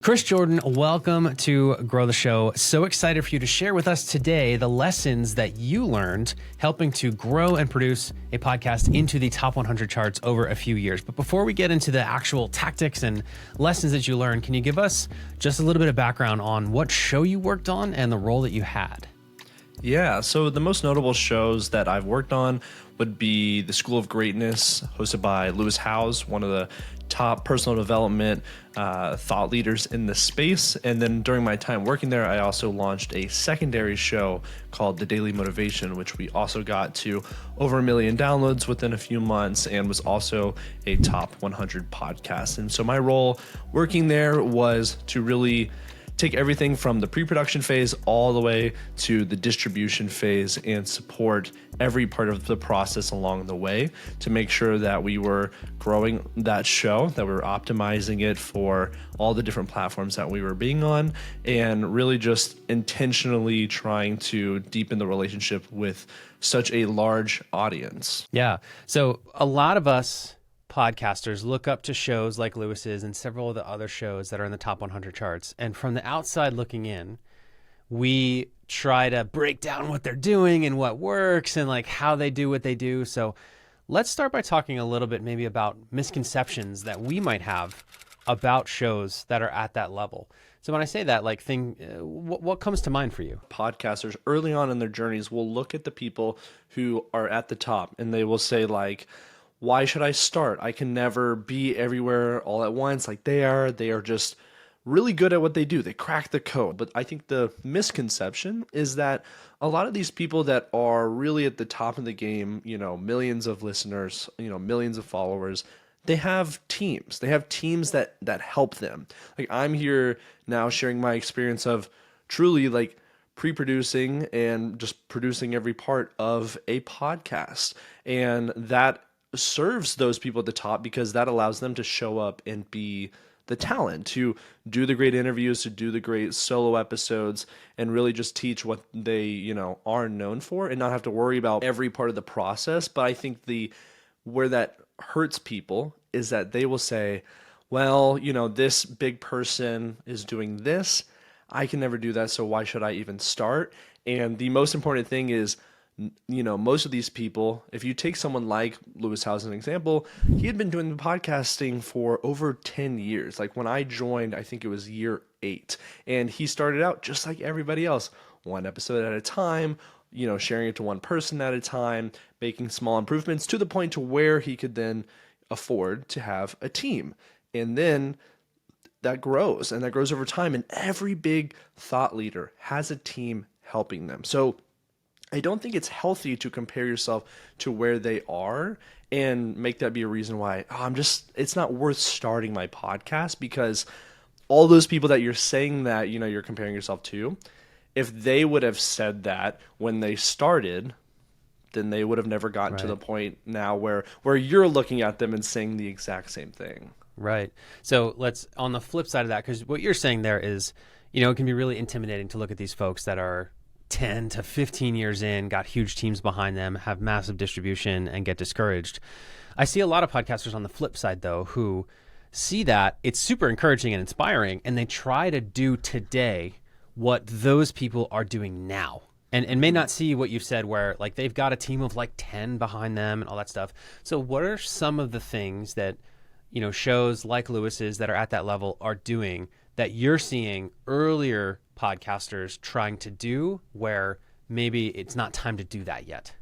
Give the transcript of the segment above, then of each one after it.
Chris Jordan, welcome to Grow the Show. So excited for you to share with us today the lessons that you learned helping to grow and produce a podcast into the top 100 charts over a few years. But before we get into the actual tactics and lessons that you learned, can you give us just a little bit of background on what show you worked on and the role that you had? Yeah, so the most notable shows that I've worked on would be The School of Greatness, hosted by Lewis Howes, one of the top personal development thought leaders in the space. And then during my time working there, I also launched a secondary show called The Daily Motivation, which we also got to over 1 million downloads within a few months and was also a top 100 podcast. And so my role working there was to really take everything from the pre-production phase all the way to the distribution phase and support every part of the process along the way to make sure that we were growing that show, that we were optimizing it for all the different platforms that we were being on, and really just intentionally trying to deepen the relationship with such a large audience. Yeah. So a lot of us podcasters look up to shows like Lewis's and several of the other shows that are in the top 100 charts. And from the outside looking in, we try to break down what they're doing and what works and like how they do what they do. So let's start by talking a little bit maybe about misconceptions that we might have about shows that are at that level. So when I say that, like what comes to mind for you? Podcasters early on in their journeys will look at the people who are at the top and they will say like, why should I start? I can never be everywhere all at once like they are. They are just really good at what they do. They crack the code. But I think the misconception is that a lot of these people that are really at the top of the game, millions of listeners, millions of followers, they have teams. They have teams that help them. Like I'm here now sharing my experience of truly like pre-producing and just producing every part of a podcast. And that serves those people at the top because that allows them to show up and be the talent, to do the great interviews, to do the great solo episodes, and really just teach what they, are known for and not have to worry about every part of the process. But I think where that hurts people is that they will say, well, this big person is doing this. I can never do that, so why should I even start? And the most important thing is, most of these people, if you take someone like Lewis Howes as an example, he had been doing the podcasting for over 10 years. Like when I joined, I think it was year 8. And he started out just like everybody else, one episode at a time, sharing it to one person at a time, making small improvements to the point to where he could then afford to have a team. And then that grows and that grows over time. And every big thought leader has a team helping them. So I don't think it's healthy to compare yourself to where they are and make that be a reason why it's not worth starting my podcast, because all those people that you're saying that, you're comparing yourself to, if they would have said that when they started, then they would have never gotten to the point now where you're looking at them and saying the exact same thing. Right. So let's, on the flip side of that, because what you're saying there is, it can be really intimidating to look at these folks that are 10 to 15 years in, got huge teams behind them, have massive distribution, and get discouraged. I see a lot of podcasters on the flip side, though, who see that it's super encouraging and inspiring, and they try to do today what those people are doing now. And may not see what you've said where like they've got a team of like 10 behind them and all that stuff. So what are some of the things that, shows like Lewis's that are at that level are doing that you're seeing earlier podcasters trying to do where maybe it's not time to do that yet?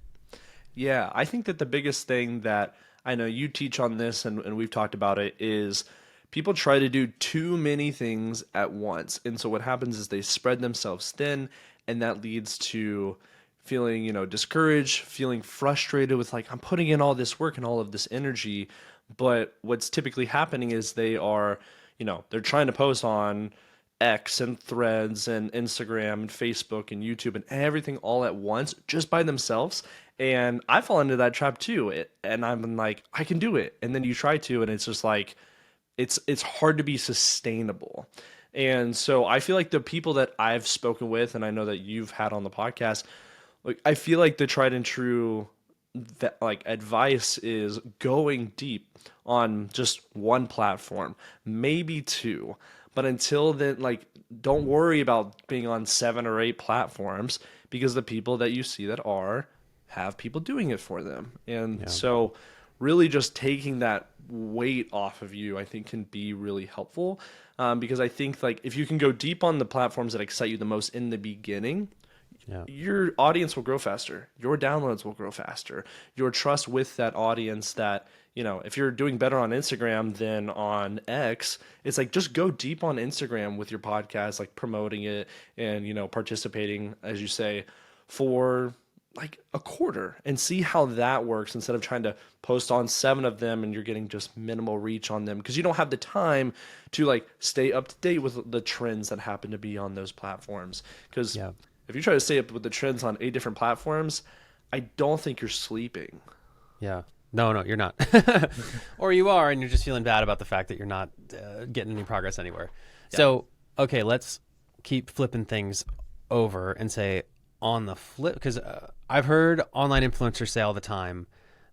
Yeah, I think that the biggest thing that I know you teach on this and we've talked about it is people try to do too many things at once. And so what happens is they spread themselves thin, and that leads to feeling, discouraged, feeling frustrated with like, I'm putting in all this work and all of this energy. But what's typically happening is they are, they're trying to post on X and Threads and Instagram and Facebook and YouTube and everything all at once just by themselves. And I fall into that trap too. And I'm like, I can do it. And then you try to, and it's just like, it's hard to be sustainable. And so I feel like the people that I've spoken with, and I know that you've had on the podcast, like I feel like the tried and true advice is going deep on just one platform, maybe two. But until then, like, don't worry about being on 7 or 8 platforms, because the people that you see that have people doing it for them. And so really just taking that weight off of you, I think, can be really helpful. Because I think, like, if you can go deep on the platforms that excite you the most in the beginning, your audience will grow faster. Your downloads will grow faster. Your trust with that audience, that, if you're doing better on Instagram than on X, it's like, just go deep on Instagram with your podcast, like promoting it and, participating, as you say, for like a quarter, and see how that works, instead of trying to post on 7 of them and you're getting just minimal reach on them, because you don't have the time to like stay up to date with the trends that happen to be on those platforms. Because if you try to stay up with the trends on 8 different platforms, I don't think you're sleeping. Yeah. No, you're not. Or you are, and you're just feeling bad about the fact that you're not getting any progress anywhere. Yeah. So, okay, let's keep flipping things over and say, on the flip, because I've heard online influencers say all the time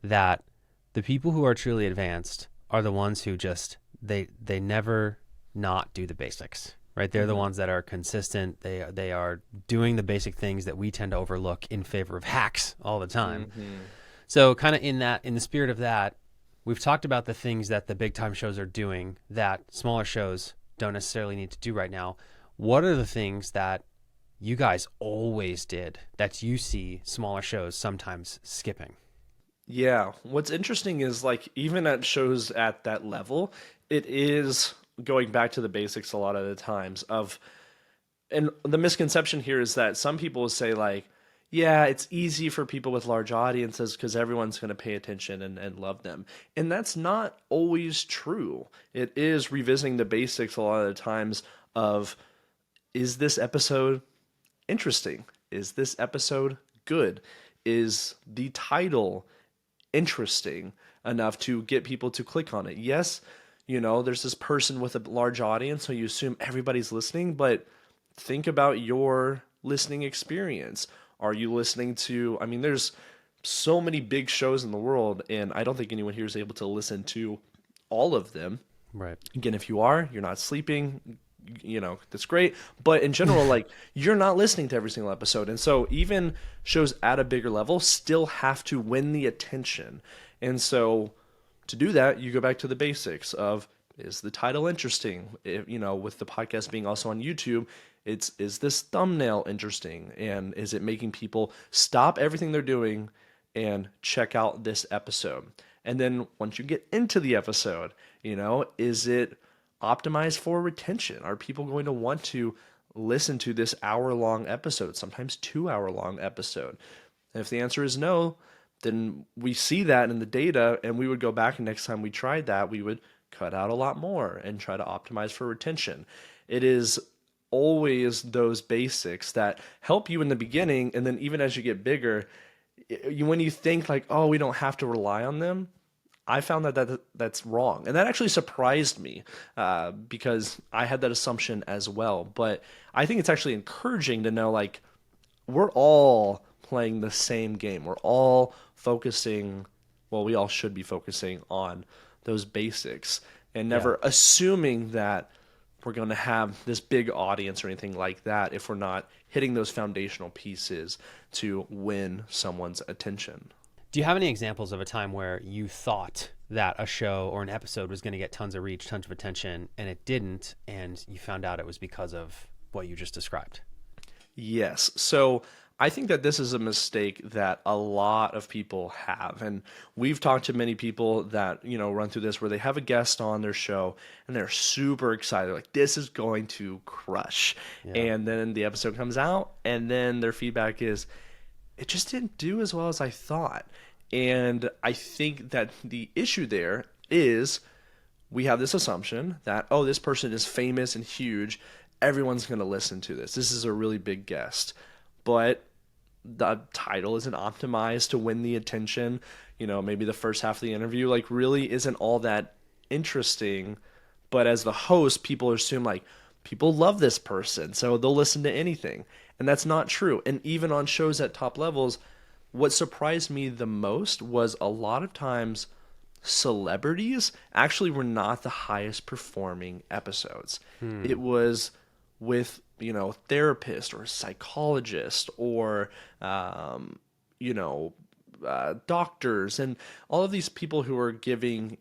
that the people who are truly advanced are the ones who just, they never not do the basics, right? They're the ones that are consistent. They are doing the basic things that we tend to overlook in favor of hacks all the time. So kind of in the spirit of that, we've talked about the things that the big time shows are doing that smaller shows don't necessarily need to do right now. What are the things that you guys always did that you see smaller shows sometimes skipping? Yeah. What's interesting is, like, even at shows at that level, it is going back to the basics a lot of the times and the misconception here is that some people will say, like, yeah, it's easy for people with large audiences because everyone's going to pay attention and love them. And that's not always true. It is revisiting the basics a lot of the times of, is this episode interesting? Is this episode good? Is the title interesting enough to get people to click on it? Yes, there's this person with a large audience, so you assume everybody's listening, but think about your listening experience. Are you listening to, there's so many big shows in the world, and I don't think anyone here is able to listen to all of them. Right. Again, if you are, you're not sleeping, that's great. But in general, like, you're not listening to every single episode. And so even shows at a bigger level still have to win the attention. And so to do that, you go back to the basics of, is the title interesting? With the podcast being also on YouTube, is this thumbnail interesting? And is it making people stop everything they're doing and check out this episode? And then once you get into the episode, is it optimized for retention? Are people going to want to listen to this hour-long episode, sometimes 2-hour-long episode? And if the answer is no, then we see that in the data, and we would go back, and next time we tried that, we would cut out a lot more and try to optimize for retention. It is always those basics that help you in the beginning, and then even as you get bigger, when you think like, oh, we don't have to rely on them, I found that's wrong. And that actually surprised me because I had that assumption as well. But I think it's actually encouraging to know, like, we're all playing the same game. We're all focusing, well, we all should be focusing on those basics and never assuming that we're going to have this big audience or anything like that if we're not hitting those foundational pieces to win someone's attention. Do you have any examples of a time where you thought that a show or an episode was going to get tons of reach, tons of attention, and it didn't, and you found out it was because of what you just described? Yes. So I think that this is a mistake that a lot of people have. And we've talked to many people that, run through this, where they have a guest on their show and they're super excited. Like, this is going to crush. Yeah. And then the episode comes out and then their feedback is, it just didn't do as well as I thought. And I think that the issue there is we have this assumption that, oh, this person is famous and huge. Everyone's going to listen to this. This is a really big guest. But the title isn't optimized to win the attention. Maybe the first half of the interview, like, really isn't all that interesting. But as the host, people assume, like, people love this person, so they'll listen to anything. And that's not true. And even on shows at top levels, what surprised me the most was a lot of times celebrities actually were not the highest performing episodes. It was with, therapist or psychologist or, you know, doctors and all of these people who are giving,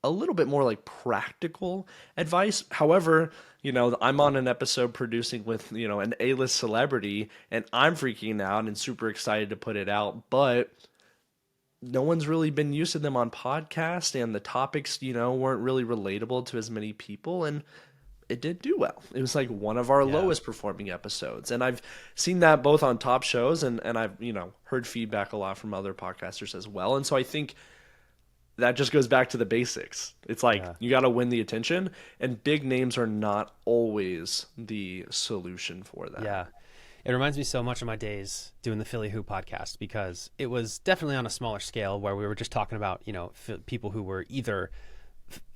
a little bit more like practical advice. However, I'm on an episode producing with, an A-list celebrity and I'm freaking out and super excited to put it out, but no one's really been used to them on podcast and the topics, weren't really relatable to as many people and it did do well. It was like one of our Yeah. lowest performing episodes. And I've seen that both on top shows and I've, heard feedback a lot from other podcasters as well. And so I think that just goes back to the basics. It's like Yeah. you got to win the attention, and big names are not always the solution for that. Yeah. It reminds me so much of my days doing the Philly Who podcast because it was definitely on a smaller scale where we were just talking about, people who were either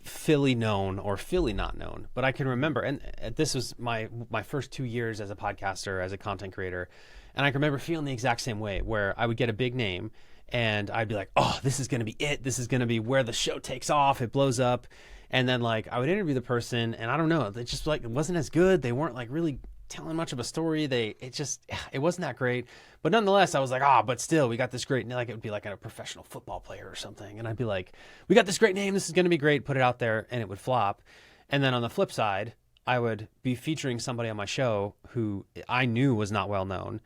Philly known or Philly not known. But I can remember, and this was my first 2 years as a podcaster, as a content creator, and I can remember feeling the exact same way where I would get a big name and I'd be like, oh, this is going to be it. This is going to be where the show takes off. It blows up. And then like I would interview the person and I don't know, it just like it wasn't as good. They weren't like really telling much of a story. It wasn't that great. But nonetheless, I was like, but still, we got this great, like it would be like a professional football player or something. And I'd be like, we got this great name. This is going to be great. Put it out there and it would flop. And then on the flip side, I would be featuring somebody on my show who I knew was not well known.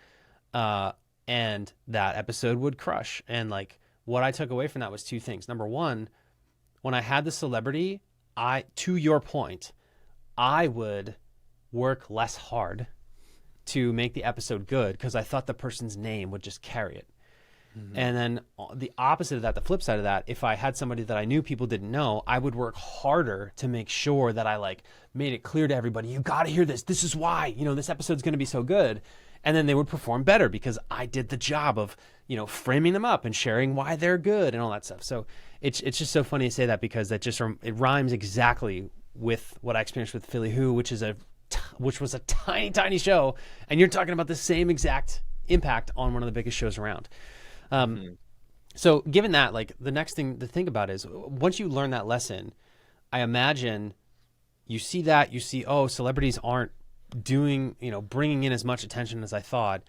And that episode would crush. And like what I took away from that was two things. Number one, when I had the celebrity, to your point, I would work less hard to make the episode good because I thought the person's name would just carry it. Mm-hmm. And then the opposite of that, the flip side of that, if I had somebody that I knew people didn't know, I would work harder to make sure that I like made it clear to everybody, you got to hear this. This is why, this episode's going to be so good. And then they would perform better because I did the job of, framing them up and sharing why they're good and all that stuff. So it's just so funny to say that because it rhymes exactly with what I experienced with Philly Who, which was a tiny, tiny show. And you're talking about the same exact impact on one of the biggest shows around. So given that, like the next thing to think about is once you learn that lesson, I imagine you see, celebrities aren't doing, bringing in as much attention as I thought.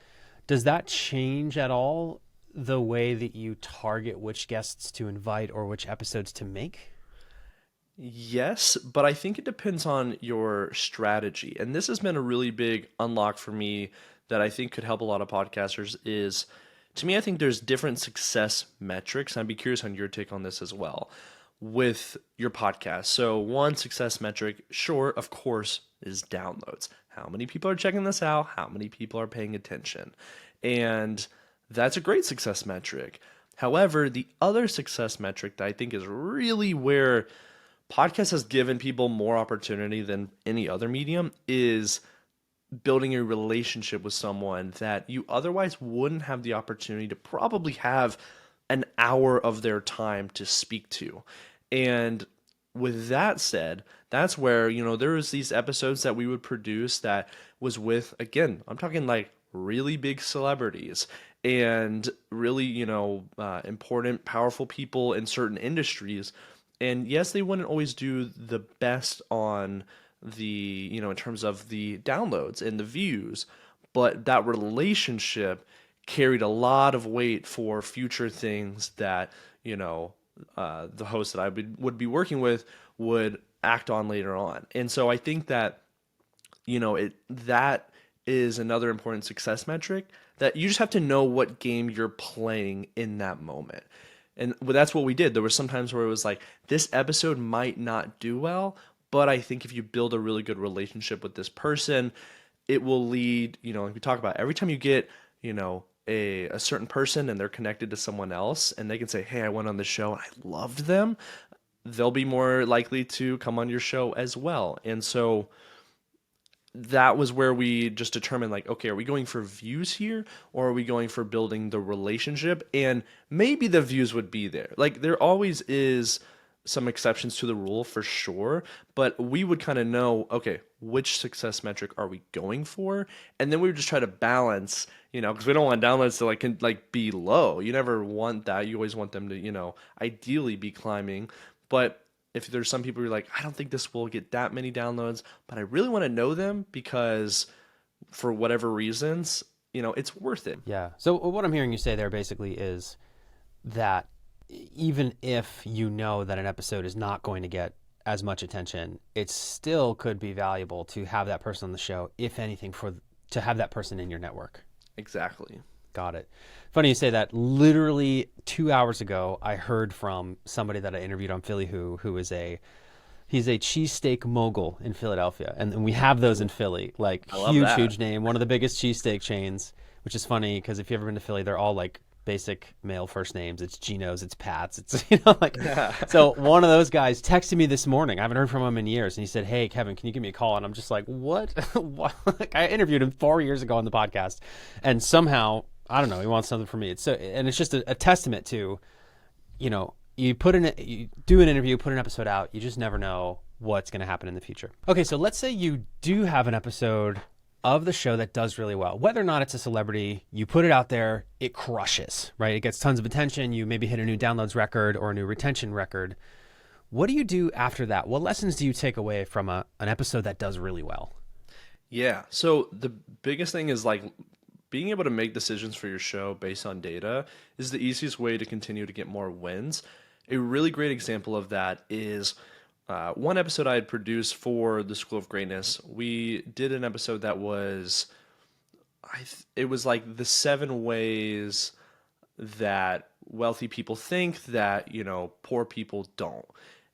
Does that change at all the way that you target which guests to invite or which episodes to make? Yes, but I think it depends on your strategy. And this has been a really big unlock for me that I think could help a lot of podcasters is, to me, I think there's different success metrics. I'd be curious on your take on this as well with your podcast. So one success metric, sure, of course, is downloads. How many people are checking this out? How many people are paying attention? And that's a great success metric. However, the other success metric that I think is really where podcast has given people more opportunity than any other medium is building a relationship with someone that you otherwise wouldn't have the opportunity to probably have an hour of their time to speak to. And with that said, that's where, there was these episodes that we would produce that was with, again, I'm talking like really big celebrities and really, important, powerful people in certain industries. And yes, they wouldn't always do the best on the, in terms of the downloads and the views, but that relationship carried a lot of weight for future things that, the host that I would be working with would act on later on. And so I think that, that is another important success metric that you just have to know what game you're playing in that moment. And that's what we did. There were some times where it was like, this episode might not do well, but I think if you build a really good relationship with this person, it will lead, like we talk about, every time you get, a certain person and they're connected to someone else and they can say, hey, I went on the show and I loved them, they'll be more likely to come on your show as well. And so that was where we just determined like, okay, are we going for views here or are we going for building the relationship? And maybe the views would be there. Like there always is some exceptions to the rule for sure, but we would kind of know, okay, which success metric are we going for? And then we would just try to balance, because we don't want downloads to like be low. You never want that. You always want them to, ideally be climbing. But if there's some people who are like, I don't think this will get that many downloads, but I really want to know them because for whatever reasons, it's worth it. Yeah. So what I'm hearing you say there basically is that even if you know that an episode is not going to get as much attention, it still could be valuable to have that person on the show, if anything, to have that person in your network. Exactly. Got it. Funny you say that. Literally 2 hours ago, I heard from somebody that I interviewed on Philly who is he's a cheesesteak mogul in Philadelphia. And we have those in Philly, like huge name, one of the biggest cheesesteak chains, which is funny because if you've ever been to Philly, they're all like basic male first names. It's Geno's, it's Pat's, it's, So one of those guys texted me this morning. I haven't heard from him in years. And he said, hey, Kevin, can you give me a call? And I'm just like, what? What? I interviewed him 4 years ago on the podcast. And somehow, I don't know, he wants something from me. And it's just a testament to, you do an interview, put an episode out. You just never know what's going to happen in the future. Okay, so let's say you do have an episode of the show that does really well. Whether or not it's a celebrity, you put it out there, it crushes, right? It gets tons of attention. You maybe hit a new downloads record or a new retention record. What do you do after that? What lessons do you take away from an episode that does really well? Yeah. So the biggest thing is like being able to make decisions for your show based on data is the easiest way to continue to get more wins. A really great example of that is one episode I had produced for the School of Greatness. We did an episode that was, it was like the 7 ways that wealthy people think that, poor people don't.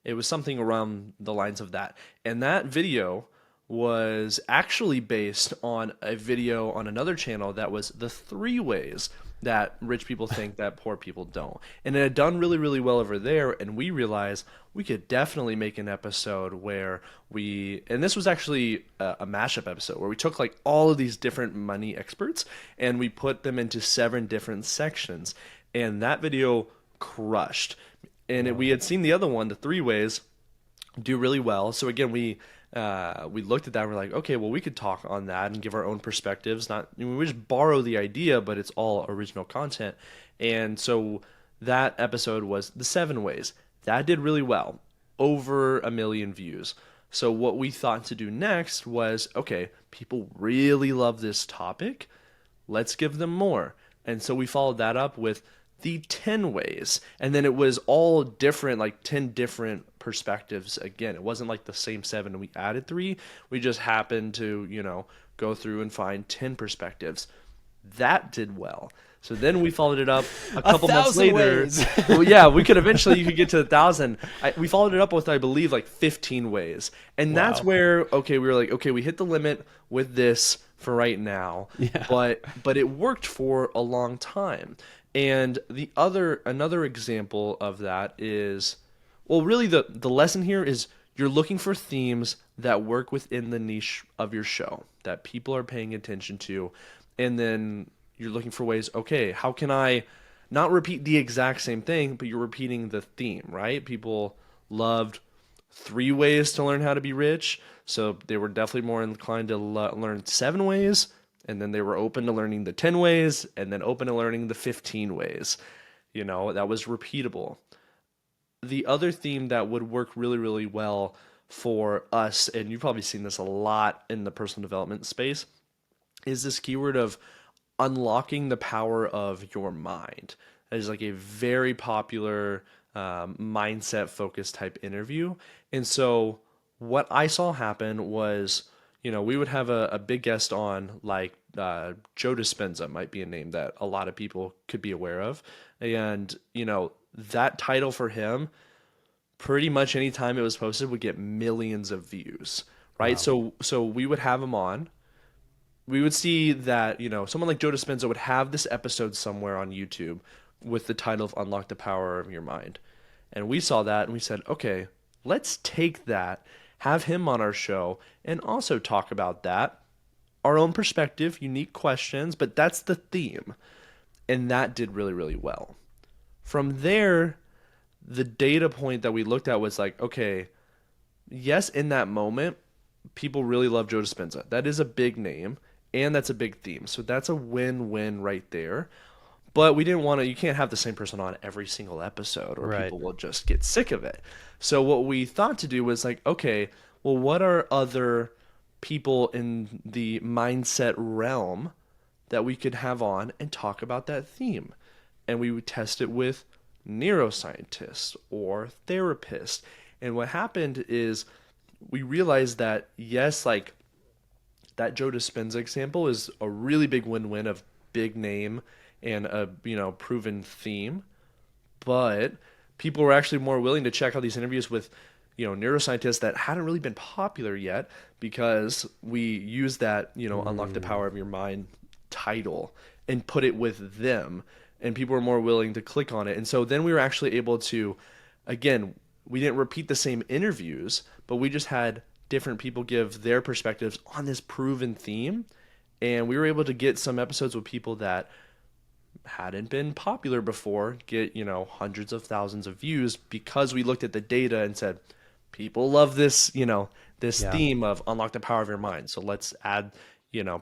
It was something around the lines of that. And that video was actually based on a video on another channel that was the 3 ways that rich people think that poor people don't. And it had done really, really well over there, and we realized we could definitely make an episode where and this was actually a mashup episode, where we took like all of these different money experts, and we put them into 7 different sections, and that video crushed. And we had seen the other one, the 3 ways, do really well. So again, we looked at that and we're like, okay, well, we could talk on that and give our own perspectives. We just borrow the idea, but it's all original content. And so that episode was the 7 ways. That did really well, over 1 million views. So what we thought to do next was, okay, people really love this topic. Let's give them more. And so we followed that up with the 10 ways. And then it was all different, like 10 different perspectives. Again, it wasn't like the same 7 and we added 3. We just happened to, go through and find 10 perspectives. That did well. So then we followed it up a couple months later. Well, yeah, you could get to 1,000. We followed it up with, I believe, like 15 ways. And that's where, we were like, okay, we hit the limit with this for right now. Yeah. But it worked for a long time. And another example of that is, well, really the lesson here is you're looking for themes that work within the niche of your show that people are paying attention to. And then you're looking for ways, okay, how can I not repeat the exact same thing, but you're repeating the theme, right? People loved 3 ways to learn how to be rich. So they were definitely more inclined to learn 7 ways. And then they were open to learning the 10 ways and then open to learning the 15 ways. That was repeatable. The other theme that would work really, really well for us, and you've probably seen this a lot in the personal development space, is this keyword of unlocking the power of your mind. That is like a very popular mindset focused type interview. And so what I saw happen was, we would have a big guest on, like Joe Dispenza might be a name that a lot of people could be aware of. And, that title for him, pretty much any time it was posted, would get millions of views, right? Wow. So we would have him on. We would see that, someone like Joe Dispenza would have this episode somewhere on YouTube with the title of Unlock the Power of Your Mind. And we saw that and we said, okay, let's take that, have him on our show, and also talk about that. Our own perspective, unique questions, but that's the theme. And that did really, really well. From there, the data point that we looked at was like, okay, yes, in that moment, people really love Joe Dispenza. That is a big name, and that's a big theme. So that's a win-win right there. But we didn't want to, you can't have the same person on every single episode or Right. people will just get sick of it. So what we thought to do was like, okay, well, what are other people in the mindset realm that we could have on and talk about that theme? And we would test it with neuroscientists or therapists. And what happened is we realized that, yes, like that Joe Dispenza example is a really big win-win of big name and a proven theme, but people were actually more willing to check out these interviews with neuroscientists that hadn't really been popular yet because we used that unlock the power of your mind title and put it with them, and people were more willing to click on it. And so then we were actually able to, again, we didn't repeat the same interviews, but we just had different people give their perspectives on this proven theme, and we were able to get some episodes with people that hadn't been popular before get hundreds of thousands of views because we looked at the data and said people love this this Yeah. theme of unlock the power of your mind, so let's add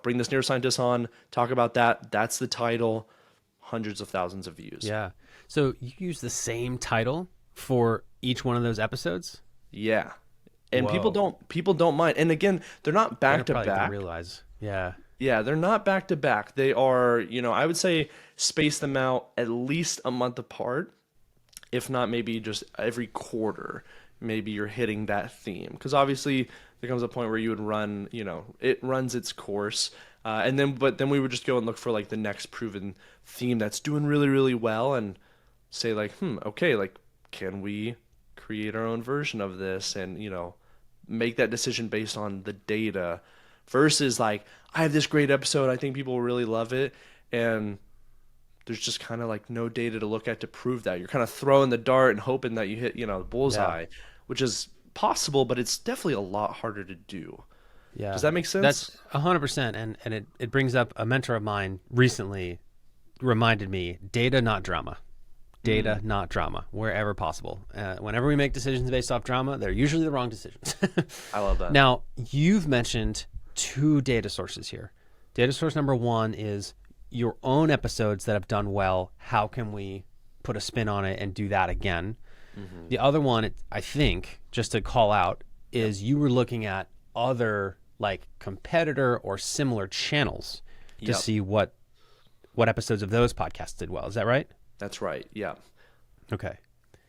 bring this neuroscientist on, talk about that. That's the title. Hundreds of thousands of views. Yeah. So you use the same title for each one of those episodes? Yeah. And Whoa. people don't mind. And again, they're not They're back to probably gonna back. realize. Yeah. Yeah, they're not back to back. They are, I would say space them out at least a month apart, if not maybe just every quarter. Maybe you're hitting that theme. Because obviously there comes a point where you would run, it runs its course. But then we would just go and look for like the next proven theme that's doing really, really well and say like, okay, like, can we create our own version of this and, make that decision based on the data versus like, I have this great episode, I think people will really love it, and there's just kind of like no data to look at to prove that. You're kind of throwing the dart and hoping that you hit, the Yeah. bullseye, which is possible, but it's definitely a lot harder to do. Yeah. Does that make sense? That's 100%. And it brings up a mentor of mine recently reminded me data, not drama. Data, not drama, wherever possible. Whenever we make decisions based off drama, they're usually the wrong decisions. I love that. Now, you've mentioned two data sources here. Data source number one is your own episodes that have done well. How can we put a spin on it and do that again? The other one, I think, just to call out, is you were looking at other like competitor or similar channels to Yep. see what episodes of those podcasts did well. Is that right? That's right. Yeah. Okay.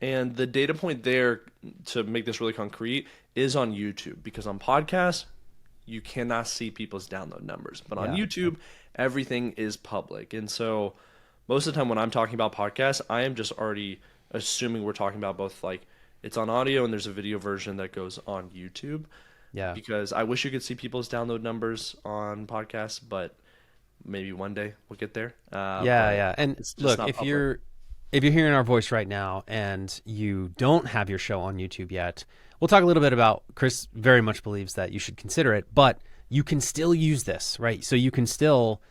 And the data point there, to make this really concrete, is on YouTube, because on podcasts you cannot see people's download numbers, but on Yeah. YouTube everything is public. And so most of the time when I'm talking about podcasts, I am just already assuming we're talking about both like it's on audio and there's a video version that goes on YouTube, Yeah. because I wish you could see people's download numbers on podcasts, but maybe one day we'll get there. Yeah, But yeah. And it's just look, not if public. you're hearing our voice right now and you don't have your show on YouTube yet, we'll talk a little bit about Chris very much believes that you should consider it, but you can still use this, right? So you can still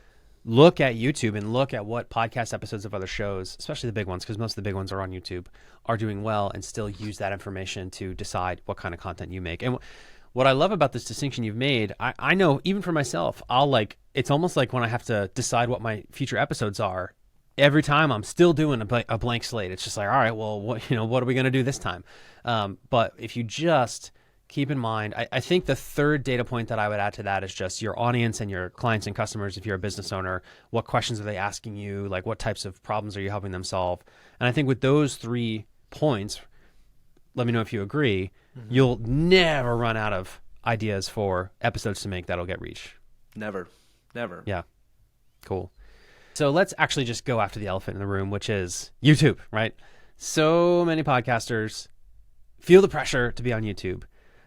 look at YouTube and look at what podcast episodes of other shows, especially the big ones, because most of the big ones are on YouTube, are doing well, and still use that information to decide what kind of content you make. And what I love about this distinction you've made, I know even for myself, it's almost like when I have to decide what my future episodes are, every time I'm still doing a blank slate. It's just like, all right, well, what are we going to do this time? But if you just keep in mind, I think the third data point that I would add to that is just your audience and your clients and customers. If you're a business owner, what questions are they asking you? Like, what types of problems are you helping them solve? And I think with those 3 points, let me know if you agree, you'll never run out of ideas for episodes to make that'll get reach. Never. Yeah. Cool. So let's actually just go after the elephant in the room, which is YouTube, right? So many podcasters feel the pressure to be on YouTube.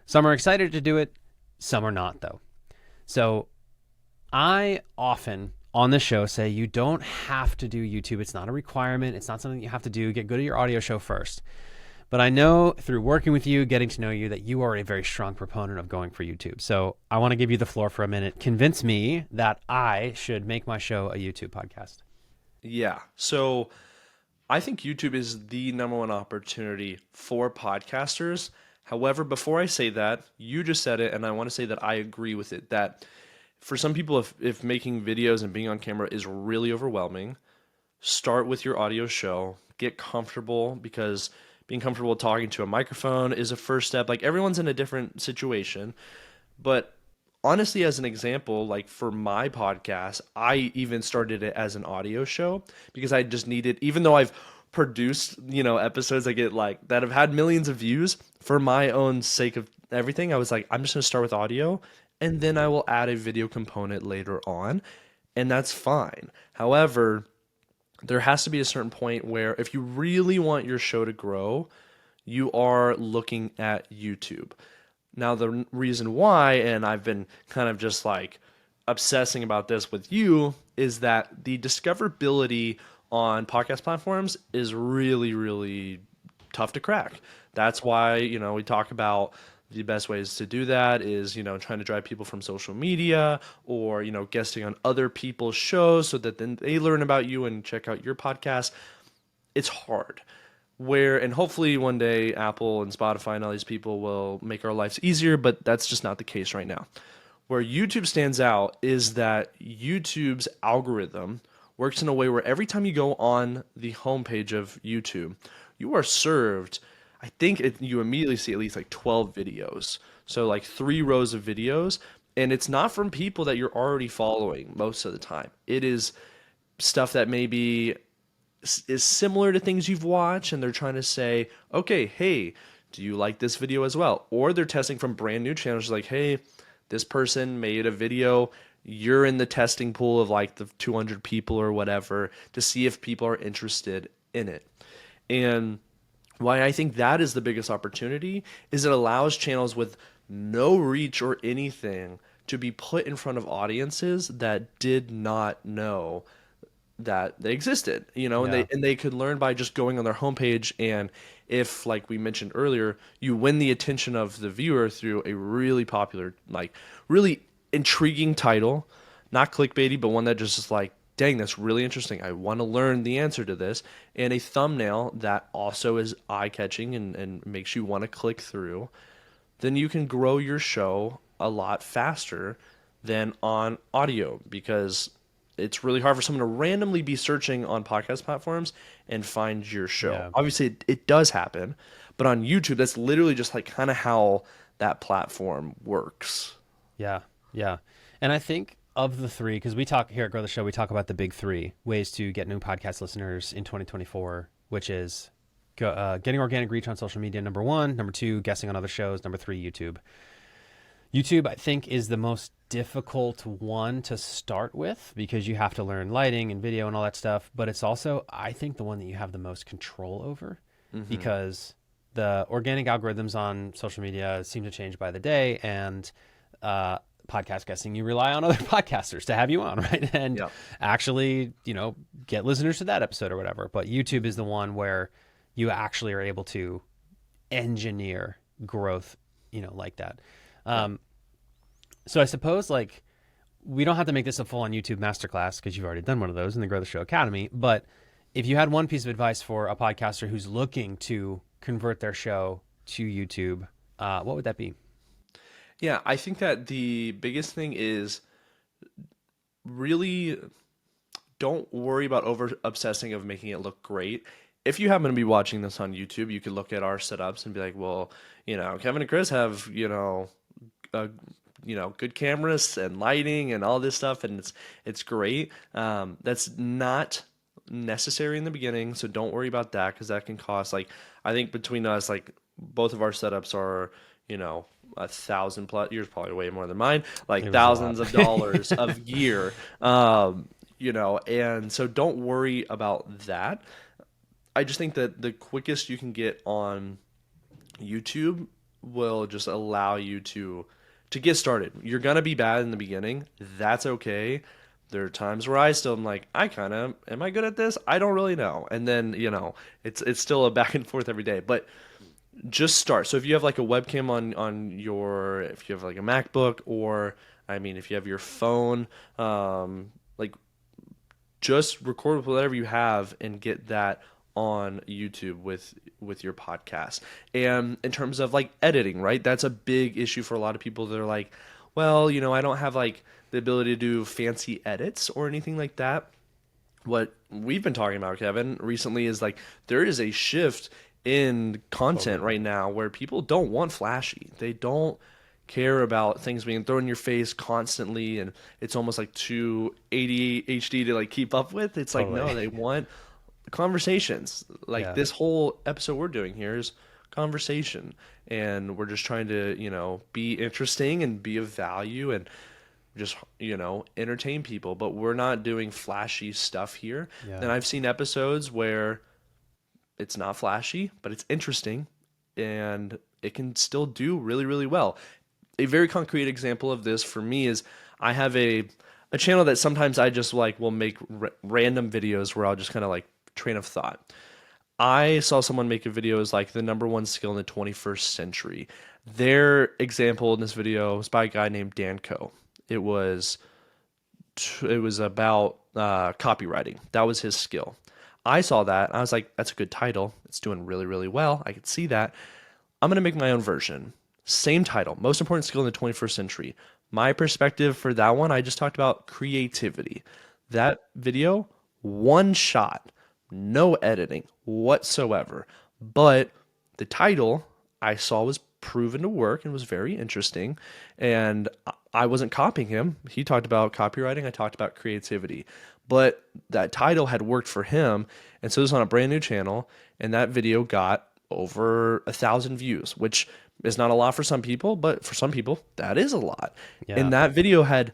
Some are excited to do it. Some are not, though. So I often on this show say you don't have to do YouTube. It's not a requirement. It's not something you have to do. Get good at your audio show first. But I know through working with you, getting to know you, that you are a very strong proponent of going for YouTube. So I want to give you the floor for a minute. Convince me that I should make my show a YouTube podcast. Yeah. So I think YouTube is the number one opportunity for podcasters. However, before I say that, you just said it, and I want to say that I agree with it. That for some people, if making videos and being on camera is really overwhelming, start with your audio show, get comfortable, because being comfortable talking to a microphone is a first step. Like, everyone's in a different situation, but honestly, as an example, like for my podcast, I even started it as an audio show because I just needed, even though I've produced, episodes that get like that have had millions of views, for my own sake of everything, I was like, I'm just going to start with audio and then I will add a video component later on. And that's fine. However, there has to be a certain point where if you really want your show to grow, you are looking at YouTube. Now, the reason why, and I've been kind of just like obsessing about this with you, is that the discoverability on podcast platforms is really, really tough to crack. That's why, we talk about the best ways to do that is, trying to drive people from social media or, guesting on other people's shows so that then they learn about you and check out your podcast. It's hard. And hopefully one day Apple and Spotify and all these people will make our lives easier, but that's just not the case right now. Where YouTube stands out is that YouTube's algorithm works in a way where every time you go on the homepage of YouTube, you are served, I think you immediately see at least like 12 videos. So like 3 rows of videos, and it's not from people that you're already following most of the time. It is stuff that maybe is similar to things you've watched, and they're trying to say, okay, hey, do you like this video as well? Or they're testing from brand new channels like, hey, this person made a video, you're in the testing pool of like the 200 people or whatever to see if people are interested in it. And why I think that is the biggest opportunity is it allows channels with no reach or anything to be put in front of audiences that did not know that they existed, and Yeah. they could learn by just going on their homepage. And if, like we mentioned earlier, you win the attention of the viewer through a really popular, like really intriguing title, not clickbaity, but one that just is like, dang, that's really interesting. I want to learn the answer to this, and a thumbnail that also is eye catching and makes you want to click through, then you can grow your show a lot faster than on audio, because it's really hard for someone to randomly be searching on podcast platforms and find your show. Yeah. Obviously, it does happen, but on YouTube, that's literally just like kind of how that platform works. Yeah. Yeah. And I think of the three, because we talk here at Grow the Show, we talk about the big three ways to get new podcast listeners in 2024, which is getting organic reach on social media, number one. Number two, guessing on other shows. Number three, YouTube. YouTube, I think, is the most difficult one to start with because you have to learn lighting and video and all that stuff. But it's also, I think, the one that you have the most control over because the organic algorithms on social media seem to change by the day. And podcast guessing, you rely on other podcasters to have you on, right? And Yeah. actually, get listeners to that episode or whatever. But YouTube is the one where you actually are able to engineer growth, like that. So I suppose like we don't have to make this a full on YouTube masterclass because you've already done one of those in the Grow the Show Academy. But if you had one piece of advice for a podcaster who's looking to convert their show to YouTube, what would that be? Yeah, I think that the biggest thing is really don't worry about over obsessing of making it look great. If you happen to be watching this on YouTube, you could look at our setups and be like, well, Kevin and Chris have, good cameras and lighting and all this stuff, and it's great. That's not necessary in the beginning, so don't worry about that because that can cost, like, I think between us, like both of our setups are, 1,000 plus. Yours probably way more than mine, like It was a thousands lot. of dollars of gear. And so don't worry about that. I just think that the quickest you can get on YouTube will just allow you to get started. You're gonna be bad in the beginning. That's okay. There are times where I still am like, am I good at this? I don't really know. And then, it's still a back and forth every day. But just start. So if you have like a webcam if you have like a MacBook, or if you have your phone, like just record with whatever you have and get that on YouTube with your podcast. And in terms of like editing, right? That's a big issue for a lot of people. They're like, well, I don't have like the ability to do fancy edits or anything like that. What we've been talking about, Kevin, recently is like there is a shift in content Totally. right now where people don't want flashy. They don't care about things being thrown in your face constantly, and it's almost like too ADHD to like keep up with. It's like Totally. no, they want conversations. Like Yeah. this whole episode we're doing here is conversation, and we're just trying to be interesting and be of value and just entertain people, but we're not doing flashy stuff here. Yeah. And I've seen episodes where it's not flashy, but it's interesting and it can still do really, really well. A very concrete example of this for me is I have a channel that sometimes I just like will make random videos where I'll just kind of like train of thought. I saw someone make a video as like the number one skill in the 21st century. Their example in this video was by a guy named Danco. It was about copywriting. That was his skill. I saw that. I was like, that's a good title. It's doing really, really well. I could see that. I'm going to make my own version. Same title, most important skill in the 21st century. My perspective for that one, I just talked about creativity. That video, one shot, no editing whatsoever. But the title I saw was proven to work and was very interesting. And I wasn't copying him. He talked about copywriting, I talked about creativity. But that title had worked for him. And so it was on a brand new channel. And that video got over 1,000 views, which is not a lot for some people, but for some people, that is a lot. Yeah. And that video had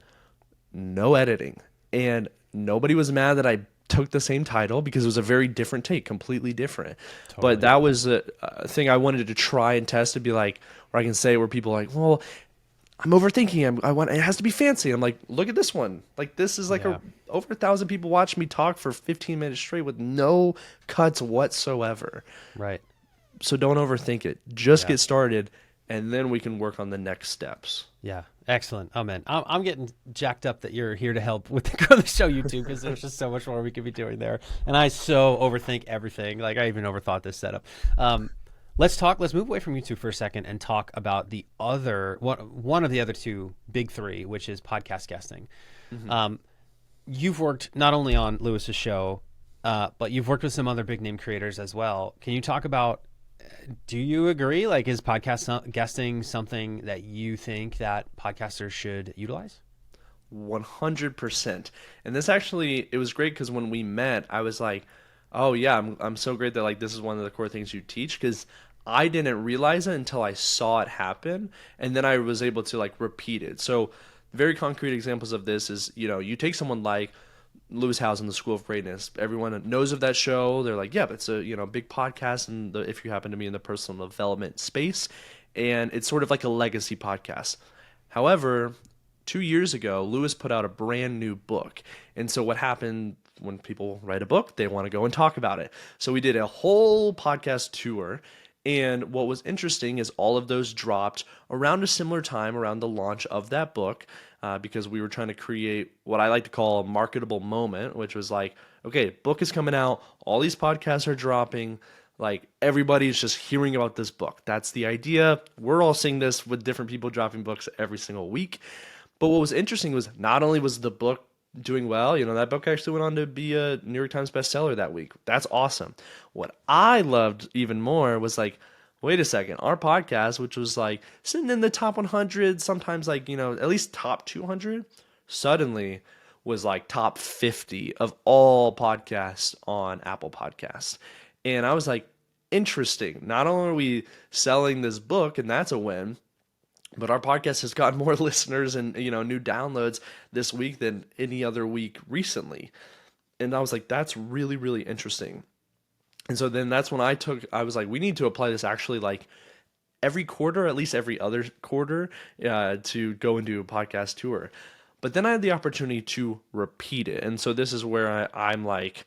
no editing. And nobody was mad that I took the same title because it was a very different take, completely different. But Totally. that was a thing I wanted to try and test to be like, where I can say where people are like, well, I'm overthinking. I want it has to be fancy. I'm like, look at this one. Like this is like Yeah. over 1,000 people watch me talk for 15 minutes straight with no cuts whatsoever. Right. So don't overthink it. Just Yeah. get started, and then we can work on the next steps. Yeah. Excellent. Oh man, I'm getting jacked up that you're here to help with the Grow the Show YouTube because there's just so much more we could be doing there. And I so overthink everything. Like I even overthought this setup. Let's move away from YouTube for a second and talk about the other one of the other two big three, which is podcast guesting. You've worked not only on Lewis's show, but you've worked with some other big name creators as well. Can you talk about, do you agree? Like, is podcast guesting something that you think that podcasters should utilize? 100%. And this actually, it was great because when we met, I was like, oh yeah, I'm so great that like this is one of the core things you teach, because I didn't realize it until I saw it happen, and then I was able to like repeat it. So very concrete examples of this is, you take someone like Lewis Howes, the School of Greatness. Everyone knows of that show. They're like, yeah, but it's a big podcast, and if you happen to be in the personal development space, and it's sort of like a legacy podcast. However, 2 years ago, Lewis put out a brand new book, and so what happened when people write a book, they want to go and talk about it. So we did a whole podcast tour. And what was interesting is all of those dropped around a similar time, around the launch of that book, because we were trying to create what I like to call a marketable moment, which was like, okay, book is coming out, all these podcasts are dropping, like everybody's just hearing about this book. That's the idea. We're all seeing this with different people dropping books every single week. But what was interesting was not only was the book doing well, that book actually went on to be a New York Times bestseller that week. That's awesome. What I loved even more was like, wait a second, our podcast, which was like sitting in the top 100, sometimes like, at least top 200, suddenly was like top 50 of all podcasts on Apple Podcasts. And I was like, interesting. Not only are we selling this book, and that's a win, but our podcast has gotten more listeners and new downloads this week than any other week recently. And I was like, that's really, really interesting. And so then that's when I was like, we need to apply this actually like every quarter, at least every other quarter, to go and do a podcast tour. But then I had the opportunity to repeat it. And so this is where I'm like,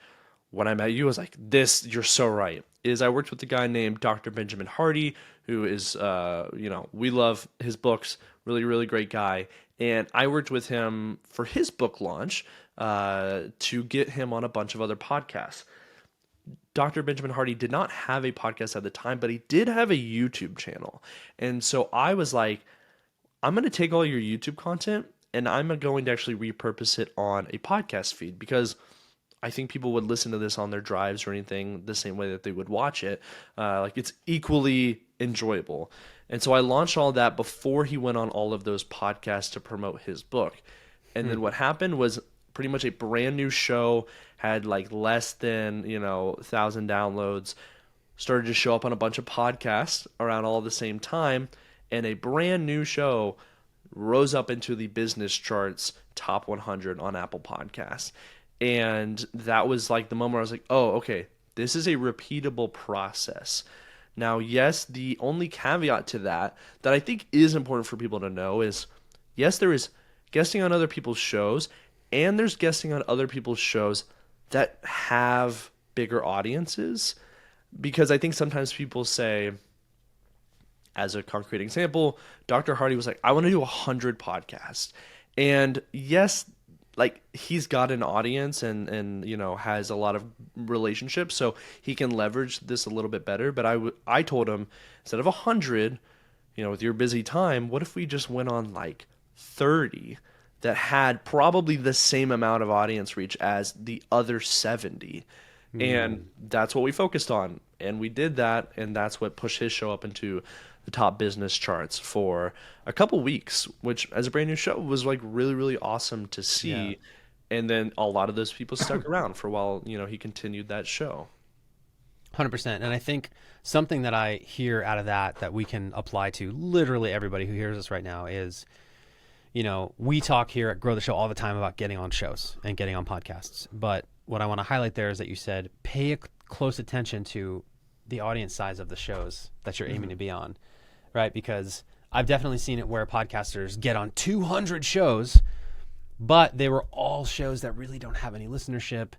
when I met you, I was like, this, you're so right. I worked with a guy named Dr. Benjamin Hardy, who is, we love his books, really, really great guy. And I worked with him for his book launch to get him on a bunch of other podcasts. Dr. Benjamin Hardy did not have a podcast at the time, but he did have a YouTube channel. And so I was like, I'm going to take all your YouTube content and I'm going to actually repurpose it on a podcast feed, because I think people would listen to this on their drives or anything the same way that they would watch it. Like, it's equally enjoyable. And so I launched all that before he went on all of those podcasts to promote his book. And then what happened was pretty much a brand new show, had like less than, 1,000 downloads, started to show up on a bunch of podcasts around all the same time. And a brand new show rose up into the business charts top 100 on Apple Podcasts. And that was like the moment where I was like, oh, okay, this is a repeatable process. Now, yes, the only caveat to that I think is important for people to know is, yes, there is guesting on other people's shows, and there's guesting on other people's shows that have bigger audiences. Because I think sometimes people say, as a concrete example, Dr. Hardy was like, I want to do 100 podcasts. And yes, like, he's got an audience and has a lot of relationships, so he can leverage this a little bit better. But I told him, instead of 100, with your busy time, what if we just went on like 30 that had probably the same amount of audience reach as the other 70? And that's what we focused on. And we did that, and that's what pushed his show up into the top business charts for a couple weeks, which, as a brand new show, was like really, really awesome to see. Yeah. And then a lot of those people stuck around for a while, he continued that show. 100%. And I think something that I hear out of that we can apply to literally everybody who hears us right now is, we talk here at Grow the Show all the time about getting on shows and getting on podcasts. But what I want to highlight there is that you said pay close attention to the audience size of the shows that you're aiming to be on, right? Because I've definitely seen it where podcasters get on 200 shows, but they were all shows that really don't have any listenership.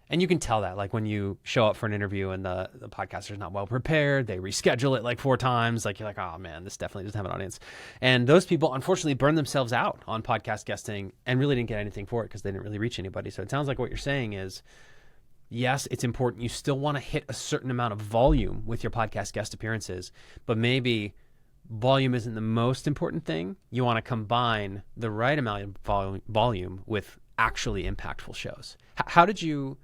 And you can tell that, like, when you show up for an interview and the podcaster's not well prepared, they reschedule it like 4 times. Like, you're like, oh man, this definitely doesn't have an audience. And those people unfortunately burn themselves out on podcast guesting and really didn't get anything for it because they didn't really reach anybody. So it sounds like what you're saying is, yes, it's important. You still want to hit a certain amount of volume with your podcast guest appearances, but maybe volume isn't the most important thing. You want to combine the right amount of volume with actually impactful shows. How did you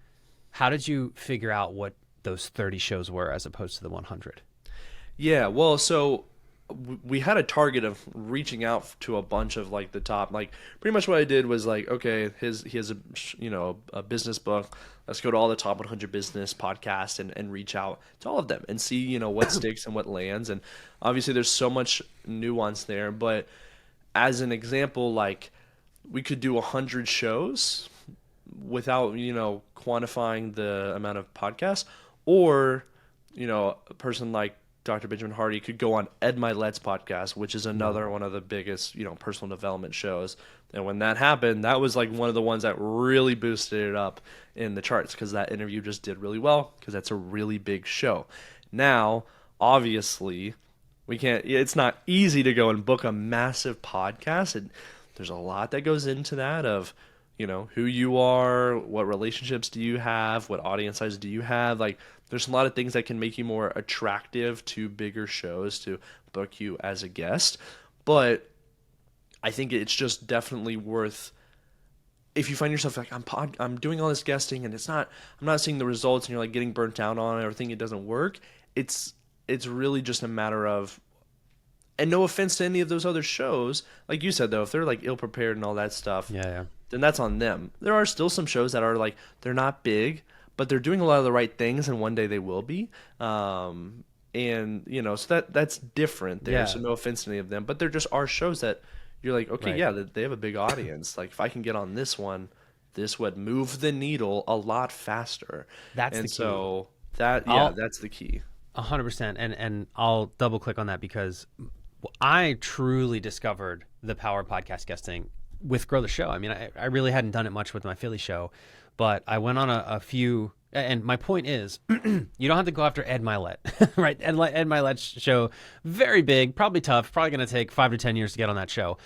figure out what those 30 shows were as opposed to the 100? Yeah, well, so we had a target of reaching out to a bunch of like the top, like pretty much what I did was like, okay, he has a business book. Let's go to all the top 100 business podcasts and reach out to all of them and see, what sticks and what lands. And obviously there's so much nuance there, but as an example, like, we could do 100 shows without, quantifying the amount of podcasts, or, a person like Dr. Benjamin Hardy could go on Ed Milet's podcast, which is another one of the biggest, personal development shows. And when that happened, that was like one of the ones that really boosted it up in the charts, because that interview just did really well, because that's a really big show. Now, obviously, it's not easy to go and book a massive podcast. And there's a lot that goes into that of, who you are, what relationships do you have, what audience size do you have. Like, there's a lot of things that can make you more attractive to bigger shows to book you as a guest. But I think it's just definitely worth, if you find yourself like, I'm doing all this guesting and I'm not seeing the results, and you're like getting burnt out on it or think it doesn't work. It's really just a matter of, and no offense to any of those other shows, like you said though, if they're like ill prepared and all that stuff, Yeah. then that's on them. There are still some shows that are like, they're not big, but they're doing a lot of the right things, and one day they will be. And so that's different there. Yeah. So no offense to any of them, but there just are shows that you're like, okay, Right. yeah, they have a big audience. Like, if I can get on this one, this would move the needle a lot faster. That's the and key. so that's the key. 100%. And I'll double click on that, because I truly discovered the power of podcast guesting with Grow the Show. I mean, I really hadn't done it much with my Philly show, but I went on a few, and my point is, you don't have to go after Ed Milet, right? Ed Milet's show, very big, probably tough, probably going to take 5 to 10 years to get on that show.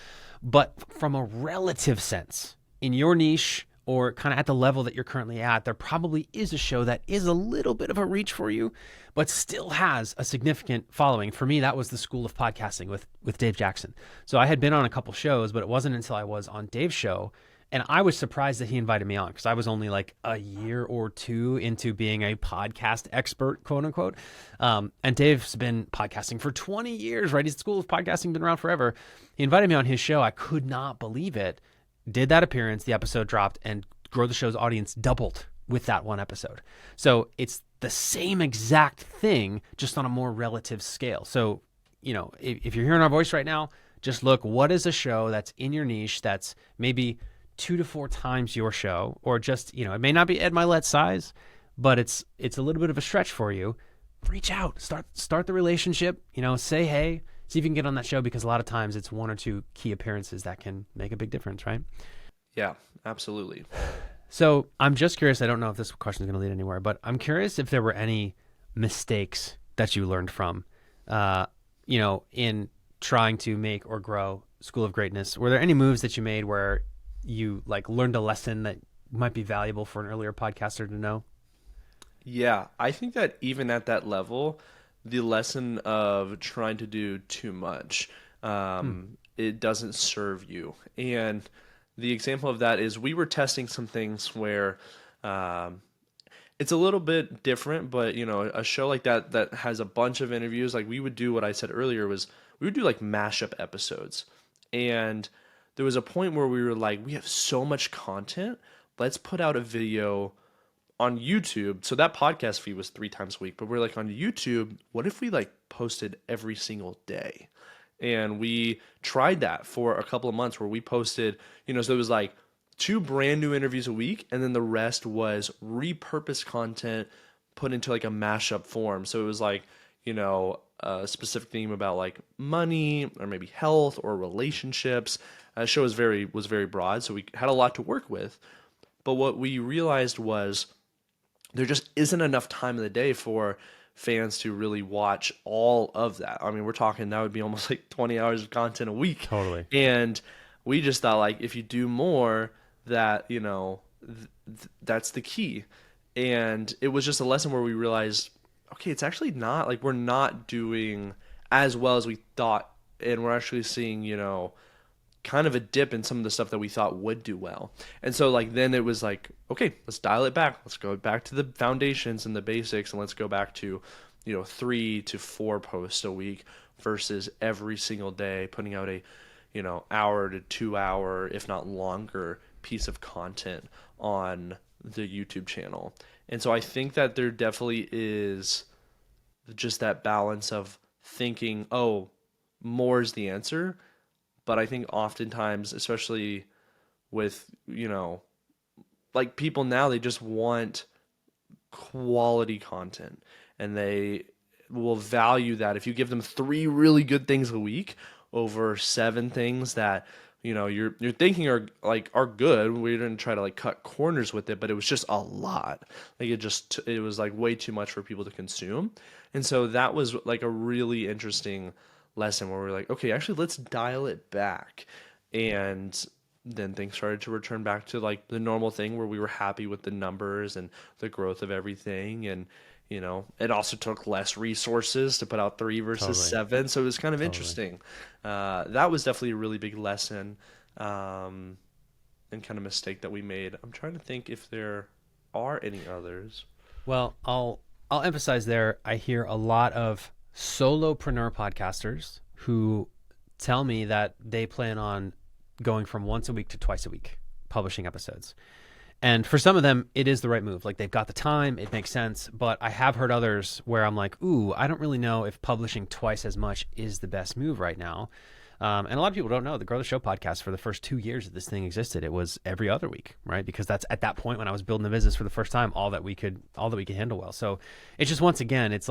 But from a relative sense, in your niche, or kind of at the level that you're currently at, there probably is a show that is a little bit of a reach for you, but still has a significant following. For me, that was the School of Podcasting with Dave Jackson. So I had been on a couple shows, but it wasn't until I was on Dave's show. And I was surprised that he invited me on because I was only like a year or two into being a podcast expert, quote unquote. And Dave's been podcasting for 20 years, right? His School of Podcasting been around forever. He invited me on his show. I could not believe it. Did that appearance, the episode dropped, and Grow the Show's audience doubled with that one episode. So it's the same exact thing, just on a more relative scale. So, if you're hearing our voice right now, just look, what is a show that's in your niche that's maybe 2 to 4 times your show, or just, it may not be Ed Milet's size, but it's a little bit of a stretch for you. Reach out, start the relationship, say hey, see if you can get on that show, because a lot of times it's 1 or 2 key appearances that can make a big difference, right? Yeah, absolutely. So I'm just curious, I don't know if this question is going to lead anywhere, but I'm curious if there were any mistakes that you learned from, in trying to make or grow School of Greatness. Were there any moves that you made where you learned a lesson that might be valuable for an earlier podcaster to know? Yeah, I think that even at that level, the lesson of trying to do too much, it doesn't serve you. And the example of that is we were testing some things where it's a little bit different, but a show like that has a bunch of interviews, we would do what I said earlier was we would do mashup episodes. And there was a point where we were like, we have so much content, let's put out a video on YouTube. So that podcast feed was 3 times a week, but we're like, on YouTube, what if we posted every single day? And we tried that for a couple of months where we posted, so it was 2 brand new interviews a week, and then the rest was repurposed content put into a mashup form. So it was a specific theme about money or maybe health or relationships. The show was very broad, so we had a lot to work with. But what we realized was there just isn't enough time in the day for fans to really watch all of that. I mean, we're talking that would be almost 20 hours of content a week. Totally. And we just thought if you do more, that that's the key. And it was just a lesson where we realized, okay, it's actually not we're not doing as well as we thought, and we're actually seeing kind of a dip in some of the stuff that we thought would do well. And so then it was okay, let's dial it back. Let's go back to the foundations and the basics, and let's go back to 3 to 4 posts a week versus every single day putting out a hour to 2 hour, if not longer, piece of content on the YouTube channel. And so I think that there definitely is just that balance of thinking, oh, more is the answer. But I think oftentimes, especially with, people now, they just want quality content, and they will value that if you give them 3 really good things a week over 7 things that you're thinking are good. We didn't try to cut corners with it, but it was just a lot. It was way too much for people to consume. And so that was a really interesting lesson where we're okay, actually let's dial it back. And then things started to return back to the normal thing where we were happy with the numbers and the growth of everything. And it also took less resources to put out 3 versus 7. So it was kind of interesting. That was definitely a really big lesson and kind of mistake that we made. I'm trying to think if there are any others. Well, I'll emphasize there, I hear a lot of solopreneur podcasters who tell me that they plan on going from once a week to twice a week publishing episodes. And for some of them, it is the right move. They've got the time, it makes sense. But I have heard others where I'm I don't really know if publishing twice as much is the best move right now. And a lot of people don't know the Grow the Show podcast, for the first 2 years that this thing existed, it was every other week, right? Because that's at that point when I was building the business for the first time, all that we could handle well. So it's just, once again, it's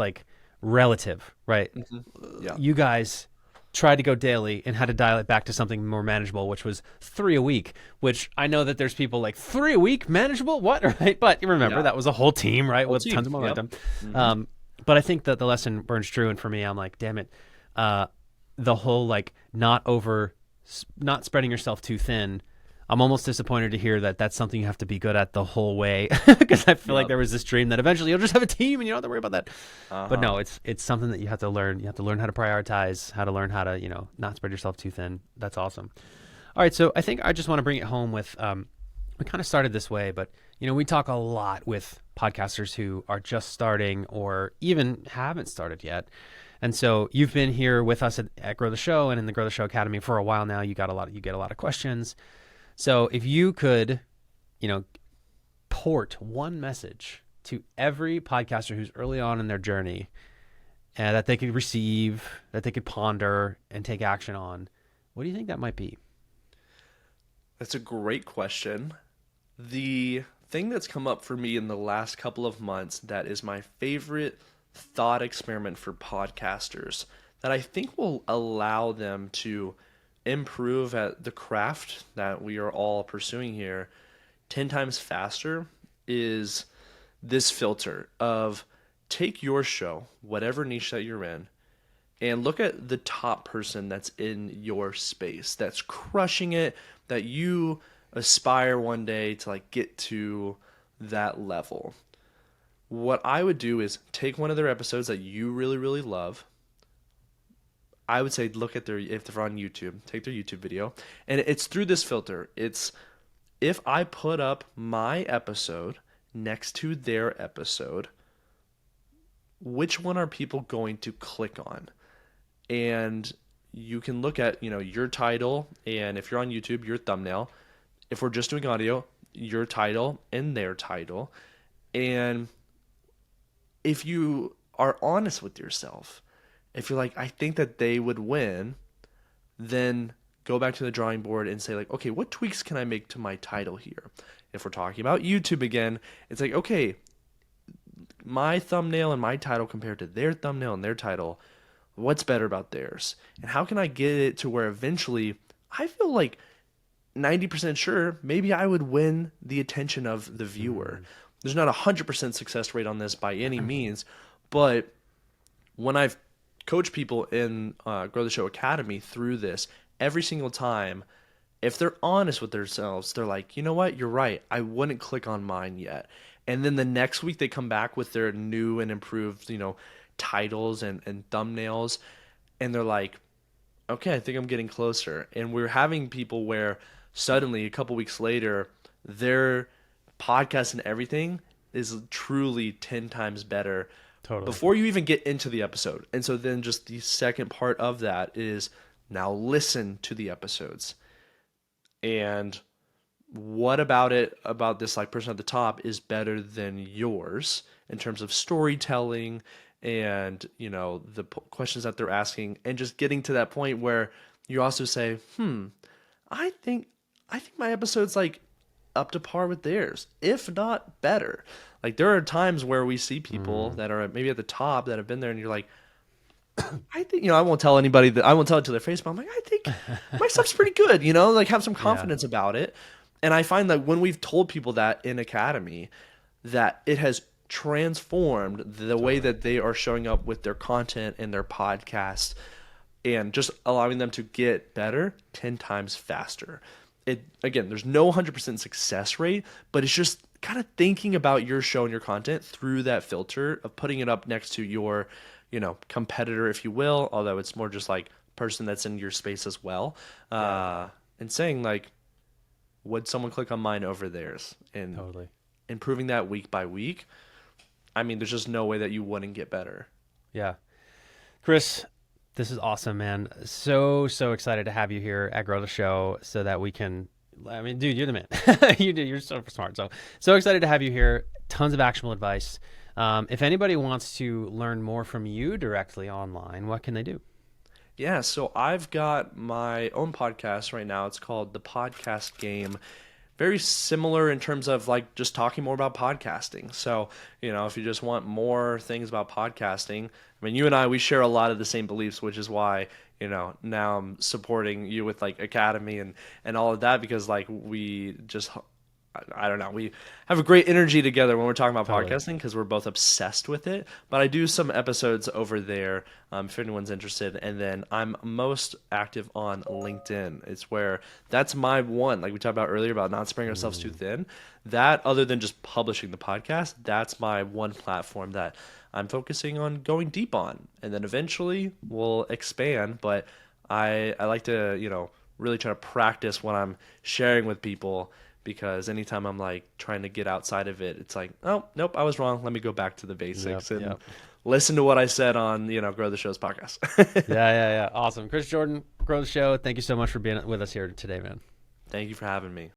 relative, right? Mm-hmm. Yeah. You guys tried to go daily and had to dial it back to something more manageable, which was 3 a week, which I know that there's people 3 a week, manageable? What? Right? But you remember, that was a whole team, right? With tons of momentum. Yep. Mm-hmm. But I think that the lesson burns true. And for me, I'm damn it. The whole not spreading yourself too thin. I'm almost disappointed to hear that that's something you have to be good at the whole way, because I feel like Yep. there was this dream that eventually you'll just have a team and you don't have to worry about that. But no, Uh-huh. it's something that you have to learn. You have to learn how to prioritize, how to learn how to not spread yourself too thin. That's awesome. All right, so I think I just want to bring it home with we kind of started this way, but we talk a lot with podcasters who are just starting or even haven't started yet. And so you've been here with us at Grow the Show and in the Grow the Show Academy for a while now. You get a lot of questions. So if you could, port one message to every podcaster who's early on in their journey that they could receive, that they could ponder and take action on, what do you think that might be? That's a great question. The thing that's come up for me in the last couple of months that is my favorite thought experiment for podcasters that I think will allow them to improve at the craft that we are all pursuing here 10 times faster is this filter of take your show, whatever niche that you're in, and look at the top person that's in your space that's crushing it, that you aspire one day to like get to that level. What I would do is take one of their episodes that you really really love. I would say look at their, if they're on YouTube, take their YouTube video, and it's through this filter. It's if I put up my episode next to their episode, which one are people going to click on? And you can look at, your title, and if you're on YouTube, your thumbnail. If we're just doing audio, your title and their title. And if you are honest with yourself, if you're like, I think that they would win, then go back to the drawing board and say like, okay, what tweaks can I make to my title here? If we're talking about YouTube again, it's like, okay, my thumbnail and my title compared to their thumbnail and their title, what's better about theirs? And how can I get it to where eventually I feel like 90% sure maybe I would win the attention of the viewer. There's not a 100% success rate on this by any means, but when I've coached people in Grow the Show Academy through this, every single time, if they're honest with themselves, they're like, you know what, you're right, I wouldn't click on mine yet. And then the next week they come back with their new and improved, titles and thumbnails, and they're like, okay, I think I'm getting closer. And we're having people where suddenly a couple weeks later, their podcast and everything is truly 10 times better Totally. before you even get into the episode. And so then just the second part of that is now listen to the episodes. And what about it, about this like person at the top is better than yours in terms of storytelling and, the questions that they're asking, and just getting to that point where you also say, I think my episode's like up to par with theirs, if not better. Like there are times where we see people that are maybe at the top that have been there, and you're like, I think, I won't tell anybody that, I won't tell it to their face, but I'm like, I think my stuff's pretty good, like have some Yeah, confidence about it. And I find that when we've told people that in Academy, that it has transformed the way totally. that they are showing up with their content and their podcast, and just allowing them to get better 10 times faster. It, again, there's no 100% success rate, but it's just kind of thinking about your show and your content through that filter of putting it up next to your, competitor, if you will, although it's more just like person that's in your space as well. Yeah, And saying like, would someone click on mine over theirs? And totally. improving that week by week. I mean, there's just no way that you wouldn't get better. Yeah. Chris, this is awesome, man. So excited to have you here at Grow the Show so that we can. I mean, dude, you're the man. You're so smart. So excited to have you here. Tons of actionable advice. If anybody wants to learn more from you directly online, what can they do? Yeah, so I've got my own podcast right now. It's called The Podcast Game. Very similar in terms of like just talking more about podcasting. So, if you just want more things about podcasting, I mean, you and I, we share a lot of the same beliefs, which is why, now I'm supporting you with like Academy and all of that, because like we just I don't know. We have a great energy together when we're talking about Totally. podcasting because we're both obsessed with it. But I do some episodes over there if anyone's interested. And then I'm most active on LinkedIn. It's where that's my one, like we talked about earlier about not spreading ourselves too thin. That, other than just publishing the podcast, that's my one platform that I'm focusing on going deep on. And then eventually we'll expand. But I like to, really try to practice what I'm sharing with people because anytime I'm like trying to get outside of it, it's like, oh, nope, I was wrong. Let me go back to the Yep. basics and Yep. listen to what I said on, Grow the Show's podcast. Yeah. Awesome. Chris Jordan, Grow the Show. Thank you so much for being with us here today, man. Thank you for having me.